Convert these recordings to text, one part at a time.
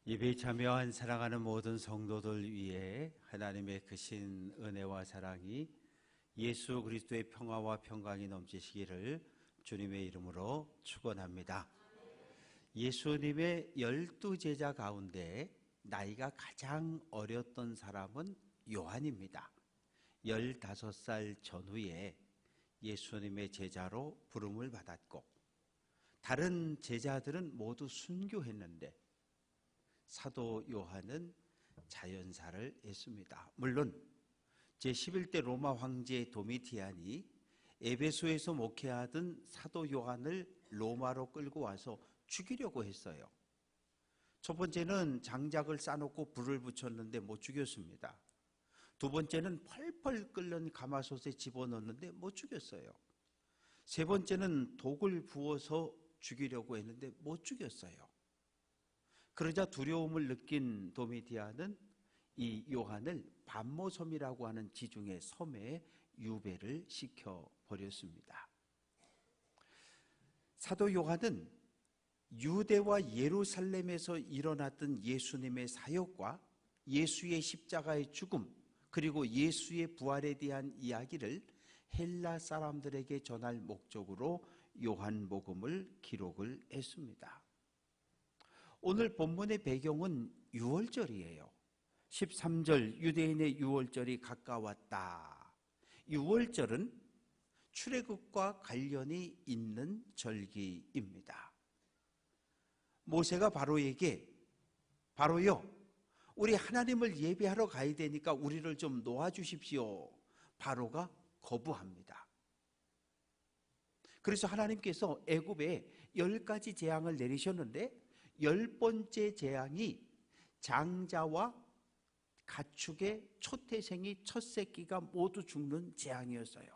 예배에 참여한 사랑하는 모든 성도들 위해 하나님의 크신 은혜와 사랑이 예수 그리스도의 평화와 평강이 넘치시기를 주님의 이름으로 축원합니다. 예수님의 12제자 가운데 나이가 가장 어렸던 사람은 요한입니다. 15살 전후에 예수님의 제자로 부름을 받았고 다른 제자들은 모두 순교했는데 사도 요한은 자연사를 했습니다. 물론 제11대 로마 황제 도미티안이 에베소에서 목회하던 사도 요한을 로마로 끌고 와서 죽이려고 했어요. 첫 번째는 장작을 싸놓고 불을 붙였는데 못 죽였습니다. 두 번째는 펄펄 끓는 가마솥에 집어넣었는데 못 죽였어요. 세 번째는 독을 부어서 죽이려고 했는데 못 죽였어요. 그러자 두려움을 느낀 도미디안은 이 요한을 반모섬이라고 하는 지중해 섬에 유배를 시켜버렸습니다. 사도 요한은 유대와 예루살렘에서 일어났던 예수님의 사역과 예수의 십자가의 죽음 그리고 예수의 부활에 대한 이야기를 헬라 사람들에게 전할 목적으로 요한복음을 기록을 했습니다. 오늘 본문의 배경은 유월절이에요. 13절 유대인의 유월절이 가까웠다. 유월절은 출애굽과 관련이 있는 절기입니다. 모세가 바로에게 바로요, 우리 하나님을 예배하러 가야 되니까 우리를 좀 놓아주십시오. 바로가 거부합니다. 그래서 하나님께서 애굽에 10가지 재앙을 내리셨는데 10번째 재앙이 장자와 가축의 초태생이 첫 새끼가 모두 죽는 재앙이었어요.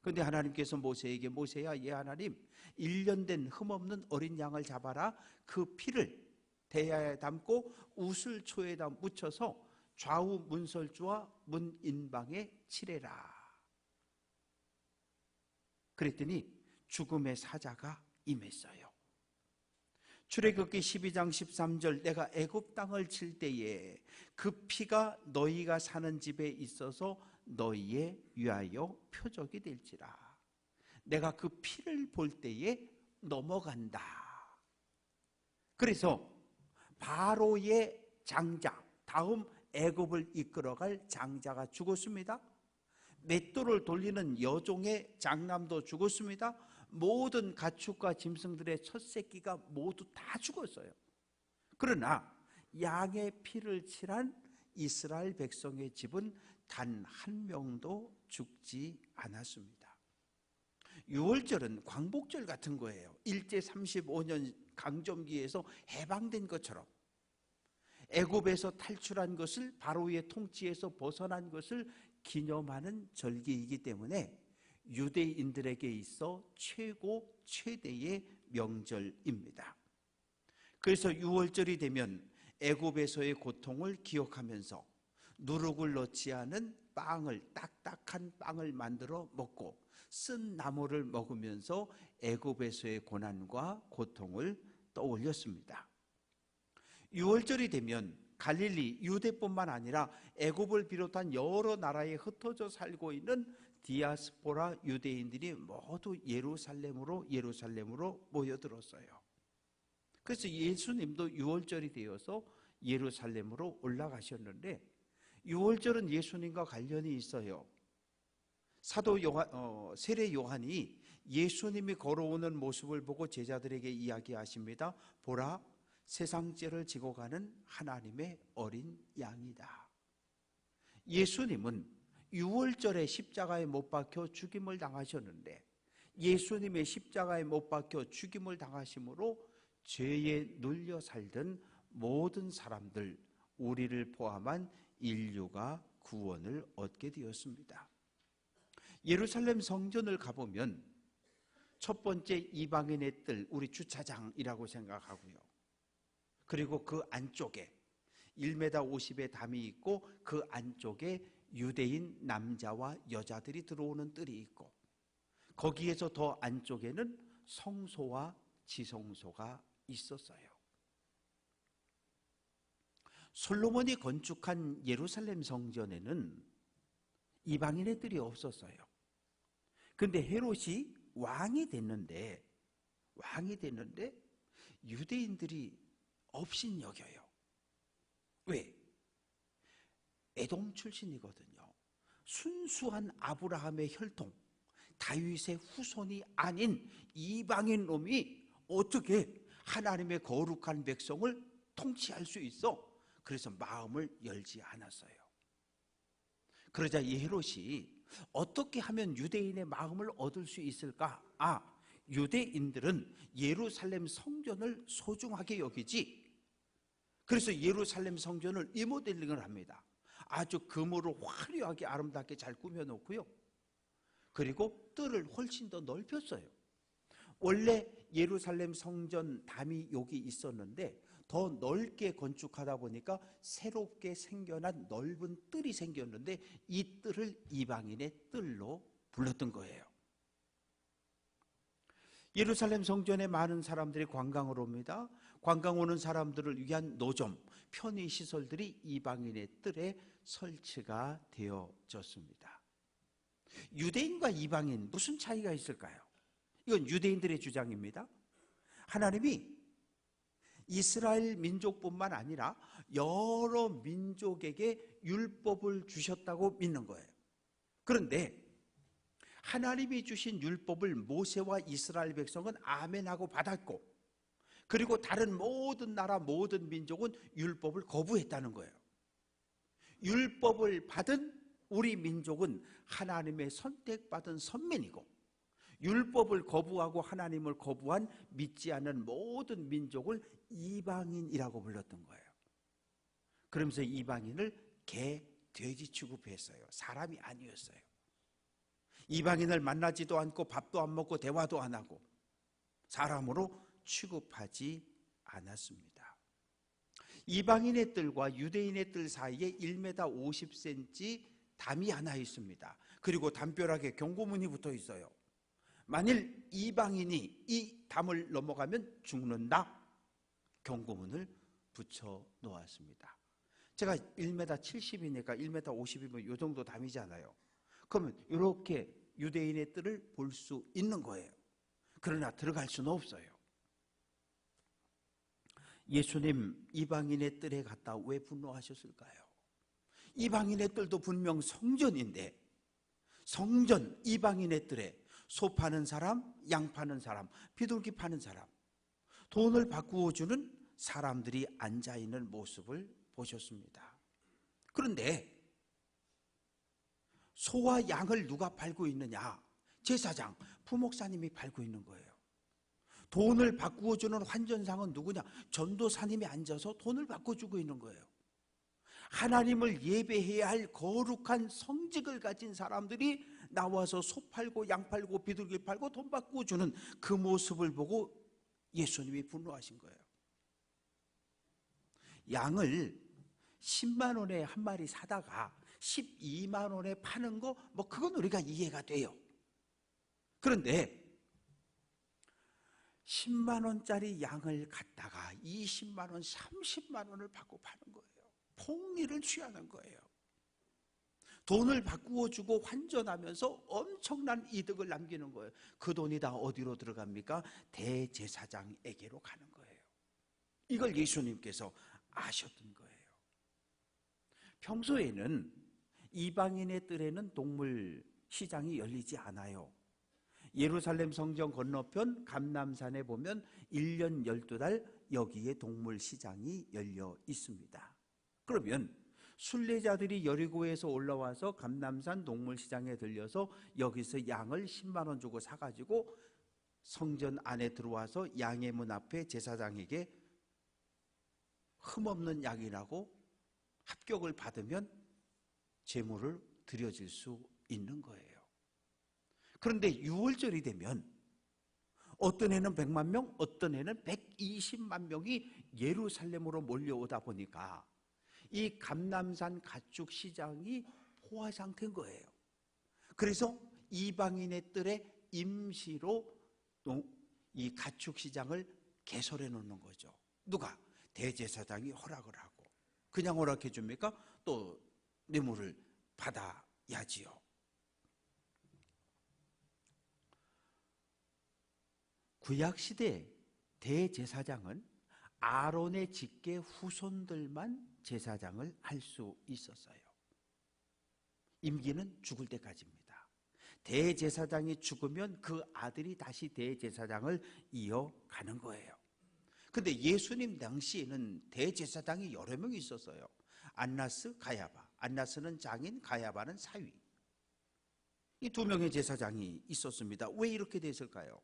그런데 하나님께서 모세에게 모세야, 예 하나님, 1년 된 흠없는 어린 양을 잡아라. 그 피를 대야에 담고 우슬초에다 묻혀서 좌우 문설주와 문인방에 칠해라. 그랬더니 죽음의 사자가 임했어요. 출애굽기 12장 13절 내가 애굽 땅을 칠 때에 그 피가 너희가 사는 집에 있어서 너희에 위하여 표적이 될지라. 내가 그 피를 볼 때에 넘어간다. 그래서 바로의 장자, 다음 애굽을 이끌어갈 장자가 죽었습니다. 맷돌을 돌리는 여종의 장남도 죽었습니다. 모든 가축과 짐승들의 첫 새끼가 모두 다 죽었어요. 그러나 양의 피를 칠한 이스라엘 백성의 집은 단 한 명도 죽지 않았습니다. 유월절은 광복절 같은 거예요. 일제 35년 강점기에서 해방된 것처럼 애굽에서 탈출한 것을 바로의 통치에서 벗어난 것을 기념하는 절기이기 때문에 유대인들에게 있어 최고 최대의 명절입니다. 그래서 유월절이 되면 애굽에서의 고통을 기억하면서 누룩을 넣지 않은 빵을, 딱딱한 빵을 만들어 먹고 쓴 나물을 먹으면서 애굽에서의 고난과 고통을 떠올렸습니다. 유월절이 되면 갈릴리, 유대뿐만 아니라 애굽을 비롯한 여러 나라에 흩어져 살고 있는 디아스포라 유대인들이 모두 예루살렘으로 모여들었어요. 그래서 예수님도 유월절이 되어서 예루살렘으로 올라가셨는데 유월절은 예수님과 관련이 있어요. 사도 요한, 세례 요한이 예수님이 걸어오는 모습을 보고 제자들에게 이야기하십니다. 보라, 세상 죄를 지고 가는 하나님의 어린 양이다. 예수님은 유월절에 십자가에 못 박혀 죽임을 당하셨는데 예수님의 십자가에 못 박혀 죽임을 당하심으로 죄에 눌려 살던 모든 사람들, 우리를 포함한 인류가 구원을 얻게 되었습니다. 예루살렘 성전을 가보면 첫 번째 이방인의 뜰, 우리 주차장이라고 생각하고요. 그리고 그 안쪽에 1m 50의 담이 있고 그 안쪽에 유대인 남자와 여자들이 들어오는 뜰이 있고 거기에서 더 안쪽에는 성소와 지성소가 있었어요. 솔로몬이 건축한 예루살렘 성전에는 이방인의 뜰이 없었어요. 근데 헤롯이 왕이 됐는데 유대인들이 업신여겨요. 왜? 에돔 출신이거든요. 순수한 아브라함의 혈통, 다윗의 후손이 아닌 이방인 놈이 어떻게 하나님의 거룩한 백성을 통치할 수 있어? 그래서 마음을 열지 않았어요. 그러자 이 헤롯이 어떻게 하면 유대인의 마음을 얻을 수 있을까? 유대인들은 예루살렘 성전을 소중하게 여기지. 그래서 예루살렘 성전을 리모델링을 합니다. 아주 금으로 화려하게 아름답게 잘 꾸며놓고요. 그리고 뜰을 훨씬 더 넓혔어요. 원래 예루살렘 성전 담이 여기 있었는데 더 넓게 건축하다 보니까 새롭게 생겨난 넓은 뜰이 생겼는데 이 뜰을 이방인의 뜰로 불렀던 거예요. 예루살렘 성전에 많은 사람들이 관광을 옵니다. 관광 오는 사람들을 위한 노점, 편의시설들이 이방인의 뜰에 설치가 되어졌습니다. 유대인과 이방인 무슨 차이가 있을까요? 이건 유대인들의 주장입니다. 하나님이 이스라엘 민족뿐만 아니라 여러 민족에게 율법을 주셨다고 믿는 거예요. 그런데 하나님이 주신 율법을 모세와 이스라엘 백성은 아멘하고 받았고, 그리고 다른 모든 나라 모든 민족은 율법을 거부했다는 거예요. 율법을 받은 우리 민족은 하나님의 선택받은 선민이고, 율법을 거부하고 하나님을 거부한 믿지 않는 모든 민족을 이방인이라고 불렀던 거예요. 그러면서 이방인을 개, 돼지 취급했어요. 사람이 아니었어요. 이방인을 만나지도 않고 밥도 안 먹고 대화도 안 하고 사람으로 취급하지 않았습니다. 이방인의 뜰과 유대인의 뜰 사이에 1m 50cm 담이 하나 있습니다. 그리고 담벼락에 경고문이 붙어 있어요. 만일 이방인이 이 담을 넘어가면 죽는다, 경고문을 붙여 놓았습니다. 제가 1m 70이니까 1m 50이면 이 정도 담이잖아요. 그러면 이렇게 유대인의 뜰을 볼 수 있는 거예요. 그러나 들어갈 수는 없어요. 예수님 이방인의 뜰에 갔다 왜 분노하셨을까요? 이방인의 뜰도 분명 성전인데, 성전 이방인의 뜰에 소 파는 사람, 양 파는 사람, 비둘기 파는 사람, 돈을 바꾸어 주는 사람들이 앉아있는 모습을 보셨습니다. 그런데 소와 양을 누가 팔고 있느냐? 제사장, 부목사님이 팔고 있는 거예요. 돈을 바꾸어 주는 환전상은 누구냐? 전도사님이 앉아서 돈을 바꿔주고 있는 거예요. 하나님을 예배해야 할 거룩한 성직을 가진 사람들이 나와서 소 팔고 양 팔고 비둘기 팔고 돈 바꾸어 주는 그 모습을 보고 예수님이 분노하신 거예요. 양을 10만 원에 한 마리 사다가 12만 원에 파는 거, 그건 우리가 이해가 돼요. 그런데 10만 원짜리 양을 갖다가 20만 원, 30만 원을 받고 파는 거예요. 폭리를 취하는 거예요. 돈을 바꾸어 주고 환전하면서 엄청난 이득을 남기는 거예요. 그 돈이 다 어디로 들어갑니까? 대제사장에게로 가는 거예요. 이걸 예수님께서 아셨던 거예요. 평소에는 이방인의 뜰에는 동물 시장이 열리지 않아요. 예루살렘 성전 건너편 감람산에 보면 1년 12달 여기에 동물 시장이 열려 있습니다. 그러면 순례자들이 여리고에서 올라와서 감람산 동물 시장에 들려서 여기서 양을 10만 원 주고 사가지고 성전 안에 들어와서 양의 문 앞에 제사장에게 흠없는 양이라고 합격을 받으면 제물을 드려질 수 있는 거예요. 그런데 6월절이 되면 어떤 해는 100만 명, 어떤 해는 120만 명이 예루살렘으로 몰려오다 보니까 이 감람산 가축 시장이 포화 상태인 거예요. 그래서 이방인의 뜰에 임시로 이 가축 시장을 개설해 놓는 거죠. 누가? 대제사장이 허락을 하고. 그냥 허락해 줍니까? 또 뇌물을 받아야지요. 구약시대 대제사장은 아론의 직계 후손들만 제사장을 할 수 있었어요. 임기는 죽을 때까지입니다. 대제사장이 죽으면 그 아들이 다시 대제사장을 이어가는 거예요. 근데 예수님 당시에는 대제사장이 여러 명이 있었어요. 안나스, 가야바. 안나스는 장인, 가야바는 사위. 이 두 명의 제사장이 있었습니다. 왜 이렇게 됐을까요?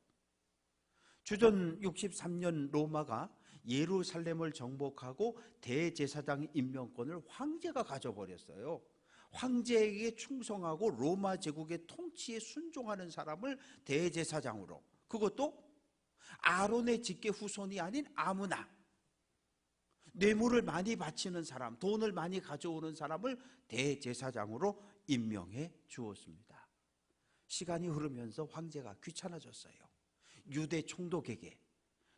주전 63년 로마가 예루살렘을 정복하고 대제사장 임명권을 황제가 가져버렸어요. 황제에게 충성하고 로마 제국의 통치에 순종하는 사람을 대제사장으로, 그것도 아론의 직계 후손이 아닌 아무나, 뇌물을 많이 바치는 사람, 돈을 많이 가져오는 사람을 대제사장으로 임명해 주었습니다. 시간이 흐르면서 황제가 귀찮아졌어요. 유대 총독에게,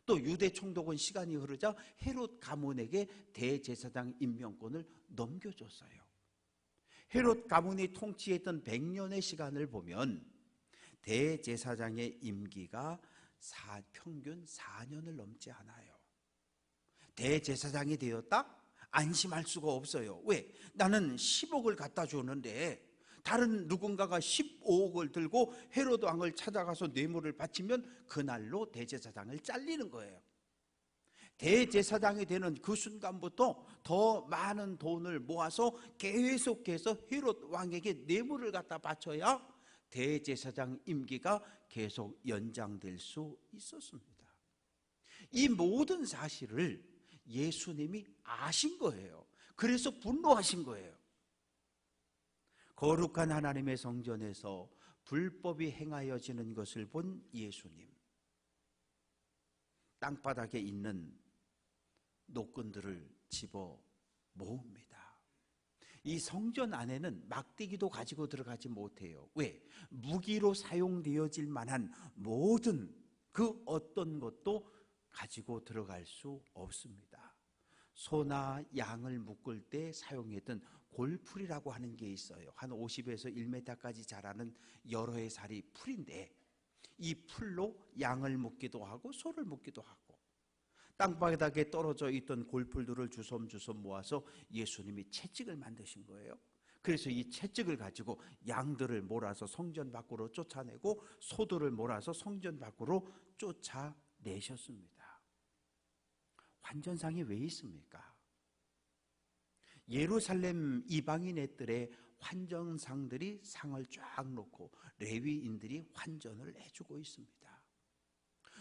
또 유대 총독은 시간이 흐르자 헤롯 가문에게 대제사장 임명권을 넘겨줬어요. 헤롯 가문이 통치했던 100년의 시간을 보면 대제사장의 임기가 평균 4년을 넘지 않아요. 대제사장이 되었다? 안심할 수가 없어요. 왜? 나는 10억을 갖다 줬는데 다른 누군가가 15억을 들고 헤롯 왕을 찾아가서 뇌물을 바치면 그날로 대제사장을 잘리는 거예요. 대제사장이 되는 그 순간부터 더 많은 돈을 모아서 계속해서 헤롯 왕에게 뇌물을 갖다 바쳐야 대제사장 임기가 계속 연장될 수 있었습니다. 이 모든 사실을 예수님이 아신 거예요. 그래서 분노하신 거예요. 거룩한 하나님의 성전에서 불법이 행하여지는 것을 본 예수님, 땅바닥에 있는 노끈들을 집어 모읍니다. 이 성전 안에는 막대기도 가지고 들어가지 못해요. 왜? 무기로 사용되어질 만한 모든 그 어떤 것도 가지고 들어갈 수 없습니다. 소나 양을 묶을 때 사용했던 골풀이라고 하는 게 있어요. 한 50에서 1m까지 자라는 여러 해 살이 풀인데, 이 풀로 양을 묶기도 하고 소를 묶기도 하고, 땅바닥에 떨어져 있던 골풀들을 주섬주섬 모아서 예수님이 채찍을 만드신 거예요. 그래서 이 채찍을 가지고 양들을 몰아서 성전 밖으로 쫓아내고 소들을 몰아서 성전 밖으로 쫓아내셨습니다. 환전상이 왜 있습니까? 예루살렘 이방인의 환전상들이 상을 쫙 놓고 레위인들이 환전을 해주고 있습니다.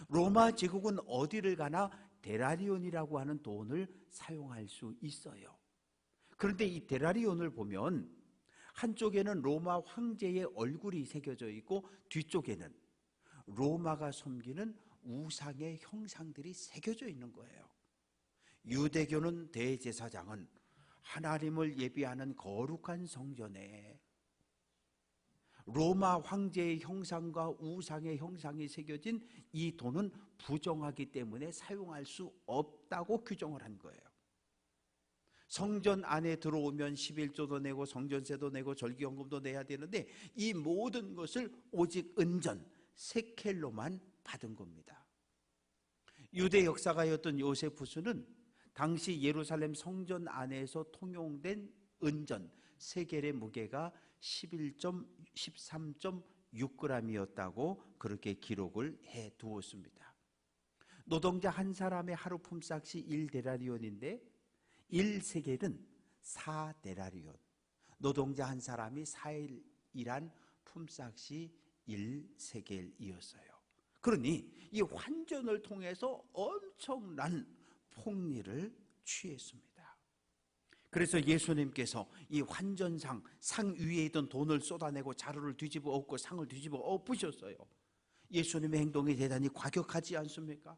로마 제국은 어디를 가나 데나리온이라고 하는 돈을 사용할 수 있어요. 그런데 이 데나리온을 보면 한쪽에는 로마 황제의 얼굴이 새겨져 있고 뒤쪽에는 로마가 섬기는 우상의 형상들이 새겨져 있는 거예요. 유대교는 대제사장은 하나님을 예비하는 거룩한 성전에 로마 황제의 형상과 우상의 형상이 새겨진 이 돈은 부정하기 때문에 사용할 수 없다고 규정을 한 거예요. 성전 안에 들어오면 11조도 내고 성전세도 내고 절기헌금도 내야 되는데 이 모든 것을 오직 은전, 세켈로만 받은 겁니다. 유대 역사가였던 요세푸스는 당시 예루살렘 성전 안에서 통용된 은전 세겔의 무게가 13.6g이었다고 그렇게 기록을 해 두었습니다. 노동자 한 사람의 하루 품삯이 1데나리온인데 1세겔은 4데나리온, 노동자 한 사람이 4일 일한 품삯이 1세겔이었어요. 그러니 이 환전을 통해서 엄청난 폭리를 취했습니다. 그래서 예수님께서 이 환전상, 상 위에 있던 돈을 쏟아내고 자루를 뒤집어 엎고 상을 뒤집어 엎으셨어요. 예수님의 행동이 대단히 과격하지 않습니까?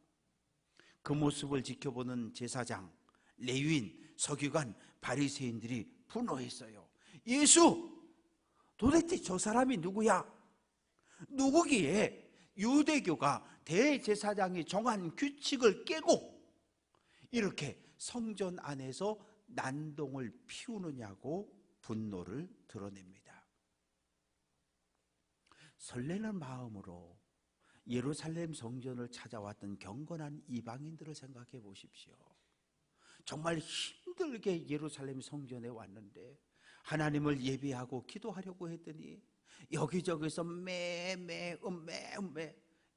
그 모습을 지켜보는 제사장, 레위인, 서기관, 바리새인들이 분노했어요. 예수! 도대체 저 사람이 누구야? 누구기에 유대교가 대제사장이 정한 규칙을 깨고 이렇게 성전 안에서 난동을 피우느냐고 분노를 드러냅니다. 설레는 마음으로 예루살렘 성전을 찾아왔던 경건한 이방인들을 생각해 보십시오. 정말 힘들게 예루살렘 성전에 왔는데 하나님을 예배하고 기도하려고 했더니 여기저기서 매매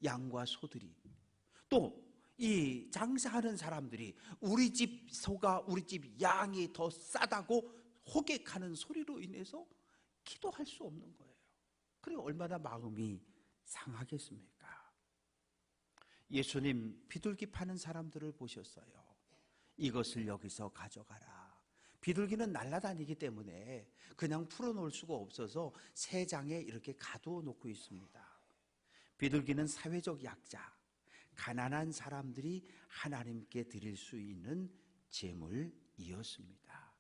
양과 소들이, 또 이 장사하는 사람들이 우리 집 소가, 우리 집 양이 더 싸다고 호객하는 소리로 인해서 기도할 수 없는 거예요. 그리고 얼마나 마음이 상하겠습니까? 예수님 비둘기 파는 사람들을 보셨어요. 이것을 여기서 가져가라. 비둘기는 날아다니기 때문에 그냥 풀어놓을 수가 없어서 새 장에 이렇게 가두어 놓고 있습니다. 비둘기는 사회적 약자, 가난한 사람들이 하나님께 드릴 수 있는 제물이었습니다.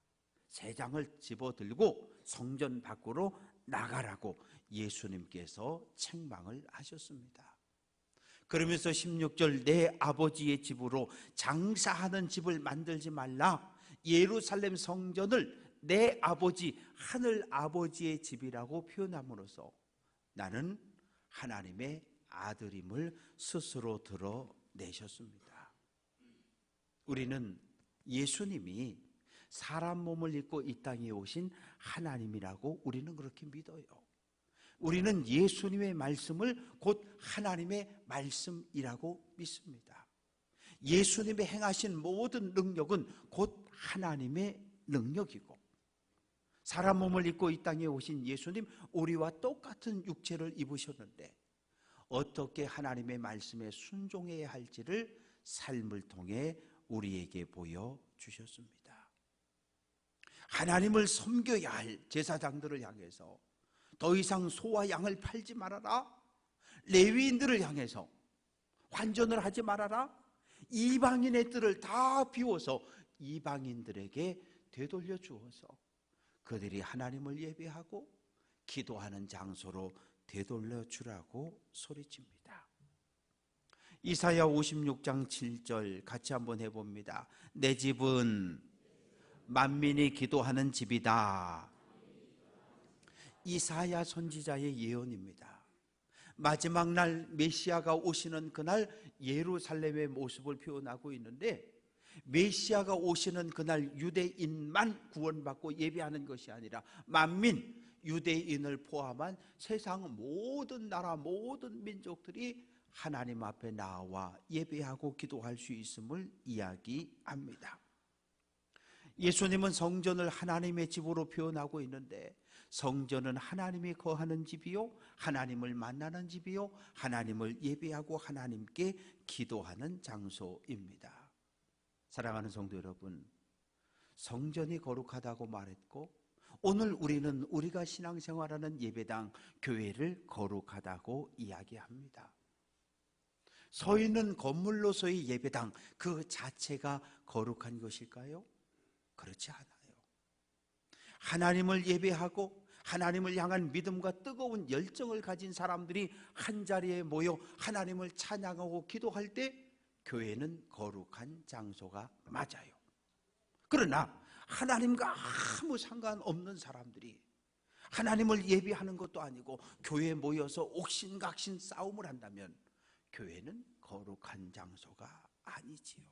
새 장을 집어들고 성전 밖으로 나가라고 예수님께서 책망을 하셨습니다. 그러면서 16절, 내 아버지의 집으로 장사하는 집을 만들지 말라. 예루살렘 성전을 내 아버지, 하늘 아버지의 집이라고 표현함으로써 나는 하나님의 아들임을 스스로 드러내셨습니다. 우리는 예수님이 사람 몸을 입고 이 땅에 오신 하나님이라고 우리는 그렇게 믿어요. 우리는 예수님의 말씀을 곧 하나님의 말씀이라고 믿습니다. 예수님이 행하신 모든 능력은 곧 하나님의 능력이고, 사람 몸을 입고 이 땅에 오신 예수님, 우리와 똑같은 육체를 입으셨는데 어떻게 하나님의 말씀에 순종해야 할지를 삶을 통해 우리에게 보여주셨습니다. 하나님을 섬겨야 할 제사장들을 향해서 더 이상 소와 양을 팔지 말아라. 레위인들을 향해서 환전을 하지 말아라. 이방인의 뜰을 다 비워서 이방인들에게 되돌려 주어서 그들이 하나님을 예배하고 기도하는 장소로 되돌려 주라고 소리칩니다. 이사야 56장 7절 같이 한번 해봅니다. 내 집은 만민이 기도하는 집이다. 이사야 선지자의 예언입니다. 마지막 날 메시아가 오시는 그날 예루살렘의 모습을 표현하고 있는데, 메시아가 오시는 그날 유대인만 구원받고 예배하는 것이 아니라 만민, 유대인을 포함한 세상 모든 나라, 모든 민족들이 하나님 앞에 나와 예배하고 기도할 수 있음을 이야기합니다. 예수님은 성전을 하나님의 집으로 표현하고 있는데, 성전은 하나님이 거하는 집이요, 하나님을 만나는 집이요, 하나님을 예배하고 하나님께 기도하는 장소입니다. 사랑하는 성도 여러분, 성전이 거룩하다고 말했고, 오늘 우리는 우리가 신앙생활하는 예배당, 교회를 거룩하다고 이야기합니다. 서 있는 건물로서의 예배당 그 자체가 거룩한 것일까요? 그렇지 않아요. 하나님을 예배하고 하나님을 향한 믿음과 뜨거운 열정을 가진 사람들이 한자리에 모여 하나님을 찬양하고 기도할 때 교회는 거룩한 장소가 맞아요. 그러나 하나님과 아무 상관없는 사람들이 하나님을 예배하는 것도 아니고 교회에 모여서 옥신각신 싸움을 한다면 교회는 거룩한 장소가 아니지요.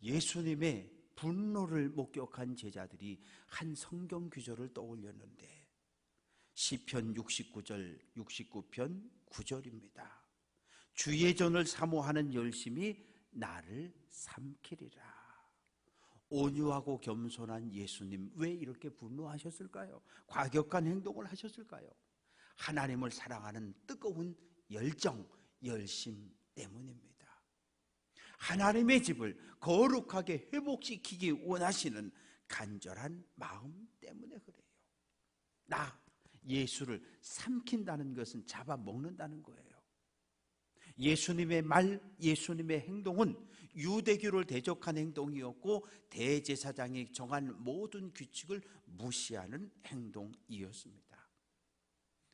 예수님의 분노를 목격한 제자들이 한 성경 구절을 떠올렸는데, 시편 69절 69편 9절입니다. 주의 전을 사모하는 열심이 나를 삼키리라. 온유하고 겸손한 예수님, 왜 이렇게 분노하셨을까요? 과격한 행동을 하셨을까요? 하나님을 사랑하는 뜨거운 열정, 열심 때문입니다. 하나님의 집을 거룩하게 회복시키기 원하시는 간절한 마음 때문에 그래요. 나 예수를 삼킨다는 것은 잡아먹는다는 거예요. 예수님의 말, 예수님의 행동은 유대교를 대적한 행동이었고 대제사장이 정한 모든 규칙을 무시하는 행동이었습니다.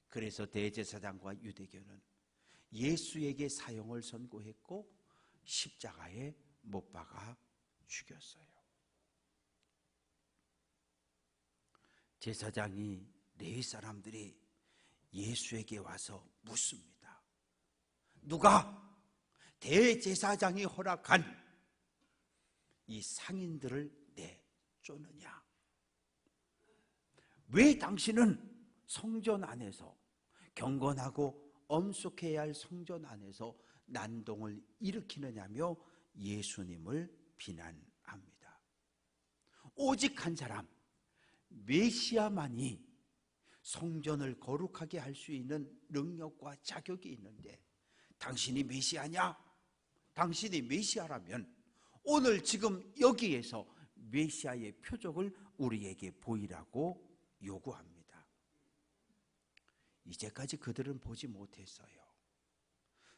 그래서 대제사장과 유대교는 예수에게 사형을 선고했고 십자가에 못 박아 죽였어요. 제사장이 레위 사람들이 예수에게 와서 묻습니다. 누가 대제사장이 허락한 이 상인들을 내쫓느냐? 왜 당신은 성전 안에서, 경건하고 엄숙해야 할 성전 안에서 난동을 일으키느냐며 예수님을 비난합니다. 오직 한 사람, 메시아만이 성전을 거룩하게 할 수 있는 능력과 자격이 있는데 당신이 메시아냐? 당신이 메시아라면 오늘 지금 여기에서 메시아의 표적을 우리에게 보이라고 요구합니다. 이제까지 그들은 보지 못했어요.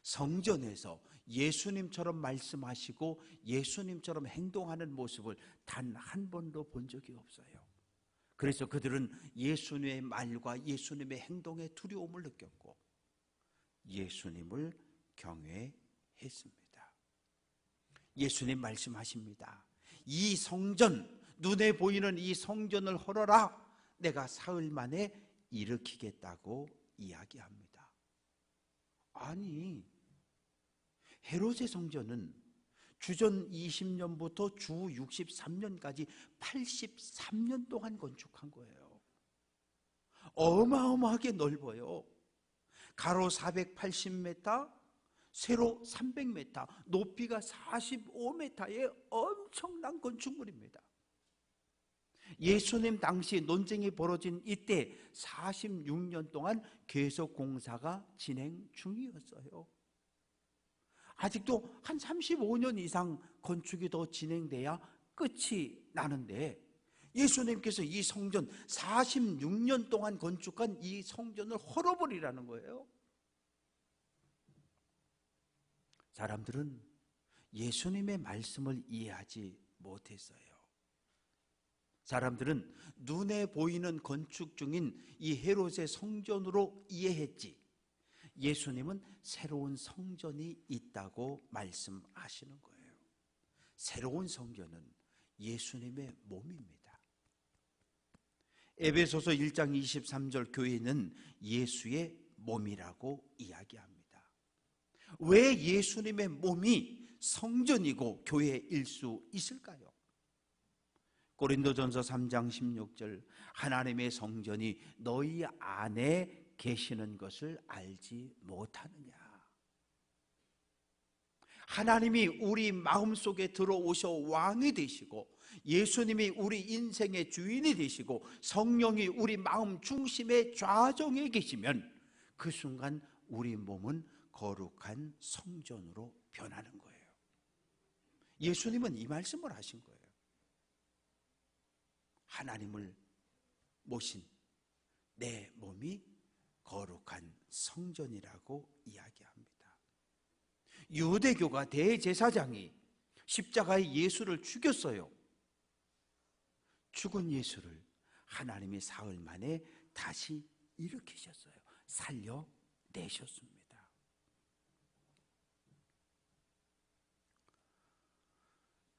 성전에서 예수님처럼 말씀하시고 예수님처럼 행동하는 모습을 단 한 번도 본 적이 없어요. 그래서 그들은 예수님의 말과 예수님의 행동에 두려움을 느꼈고 예수님을 경외했습니다. 예수님 말씀하십니다. 이 성전, 눈에 보이는 이 성전을 헐어라. 내가 사흘 만에 일으키겠다고 이야기합니다. 아니, 헤롯의 성전은 주전 20년부터 주 63년까지 83년 동안 건축한 거예요. 어마어마하게 넓어요. 가로 480m, 세로 300m, 높이가 45m의 엄청난 건축물입니다. 예수님 당시 논쟁이 벌어진 이때 46년 동안 계속 공사가 진행 중이었어요. 아직도 한 35년 이상 건축이 더 진행돼야 끝이 나는데 예수님께서 이 성전 46년 동안 건축한 이 성전을 헐어버리라는 거예요. 사람들은 예수님의 말씀을 이해하지 못했어요. 사람들은 눈에 보이는 건축 중인 이 헤롯의 성전으로 이해했지 예수님은 새로운 성전이 있다고 말씀하시는 거예요. 새로운 성전은 예수님의 몸입니다. 에베소서 1장 23절 교회는 예수의 몸이라고 이야기합니다. 왜 예수님의 몸이 성전이고 교회일 수 있을까요? 고린도전서 3장 16절 하나님의 성전이 너희 안에 계시는 것을 알지 못하느냐. 하나님이 우리 마음속에 들어오셔 왕이 되시고 예수님이 우리 인생의 주인이 되시고 성령이 우리 마음 중심의 좌정에 계시면 그 순간 우리 몸은 거룩한 성전으로 변하는 거예요. 예수님은 이 말씀을 하신 거예요. 하나님을 모신 내 몸이 거룩한 성전이라고 이야기합니다. 유대교가 대제사장이 십자가에 예수를 죽였어요. 죽은 예수를 하나님이 사흘 만에 다시 일으키셨어요. 살려내셨습니다.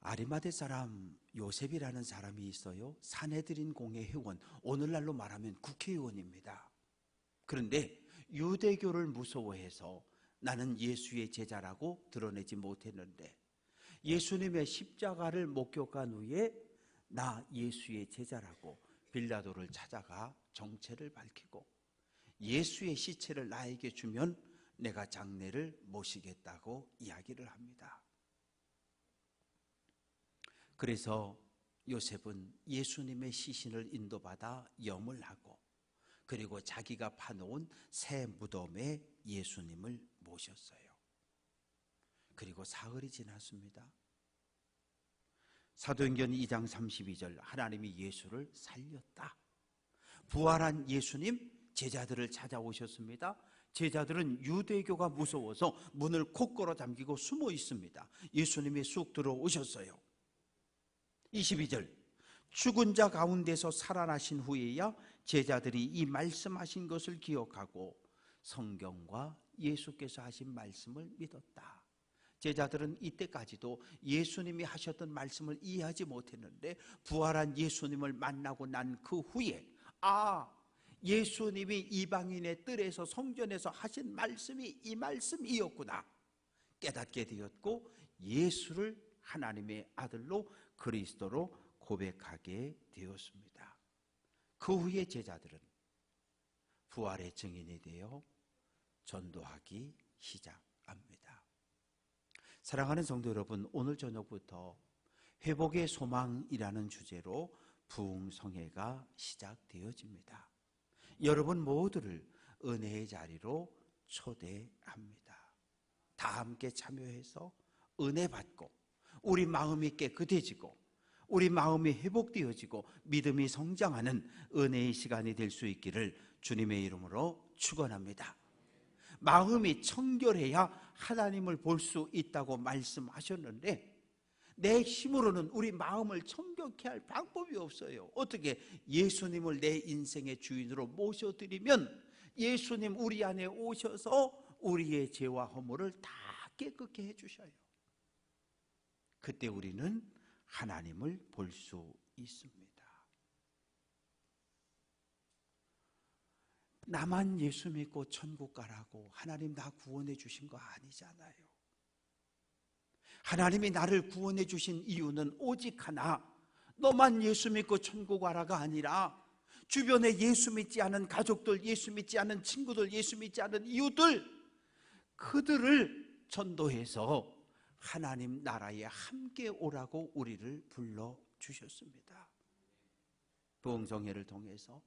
아리마대 사람 요셉이라는 사람이 있어요. 산헤드린 공회 회원, 오늘날로 말하면 국회의원입니다. 그런데 유대교를 무서워해서 나는 예수의 제자라고 드러내지 못했는데 예수님의 십자가를 목격한 후에 나 예수의 제자라고 빌라도를 찾아가 정체를 밝히고 예수의 시체를 나에게 주면 내가 장례를 모시겠다고 이야기를 합니다. 그래서 요셉은 예수님의 시신을 인도받아 염을 하고 그리고 자기가 파놓은 새 무덤에 예수님을 모셨어요. 그리고 사흘이 지났습니다. 사도행전 2장 32절 하나님이 예수를 살렸다. 부활한 예수님 제자들을 찾아오셨습니다. 제자들은 유대교가 무서워서 문을 콕 걸어 잠기고 숨어 있습니다. 예수님이 쑥 들어오셨어요. 22절 죽은 자 가운데서 살아나신 후에야 제자들이 이 말씀하신 것을 기억하고 성경과 예수께서 하신 말씀을 믿었다. 제자들은 이때까지도 예수님이 하셨던 말씀을 이해하지 못했는데 부활한 예수님을 만나고 난 그 후에 예수님이 이방인의 뜰에서 성전에서 하신 말씀이 이 말씀이었구나 깨닫게 되었고 예수를 하나님의 아들로 그리스도로 고백하게 되었습니다. 그 후에 제자들은 부활의 증인이 되어 전도하기 시작합니다. 사랑하는 성도 여러분, 오늘 저녁부터 회복의 소망이라는 주제로 부흥성회가 시작되어집니다. 여러분 모두를 은혜의 자리로 초대합니다. 다 함께 참여해서 은혜 받고 우리 마음이 깨끗해지고 우리 마음이 회복되어지고 믿음이 성장하는 은혜의 시간이 될 수 있기를 주님의 이름으로 축원합니다. 마음이 청결해야 하나님을 볼 수 있다고 말씀하셨는데 내 힘으로는 우리 마음을 청결케 할 방법이 없어요. 어떻게? 예수님을 내 인생의 주인으로 모셔드리면 예수님 우리 안에 오셔서 우리의 죄와 허물을 다 깨끗게 해주셔요. 그때 우리는 하나님을 볼 수 있습니다. 나만 예수 믿고 천국 가라고 하나님 나 구원해 주신 거 아니잖아요. 하나님이 나를 구원해 주신 이유는 오직 하나, 너만 예수 믿고 천국 가라가 아니라 주변에 예수 믿지 않은 가족들, 예수 믿지 않은 친구들, 예수 믿지 않은 이웃들, 그들을 전도해서 하나님 나라에 함께 오라고 우리를 불러주셨습니다. 부흥성회를 통해서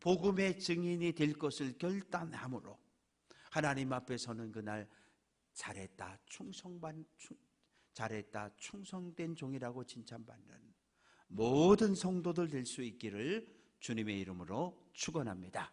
복음의 증인이 될 것을 결단함으로 하나님 앞에 서는 그날 잘했다, 충성된 종이라고 칭찬받는 모든 성도들 될 수 있기를 주님의 이름으로 축원합니다.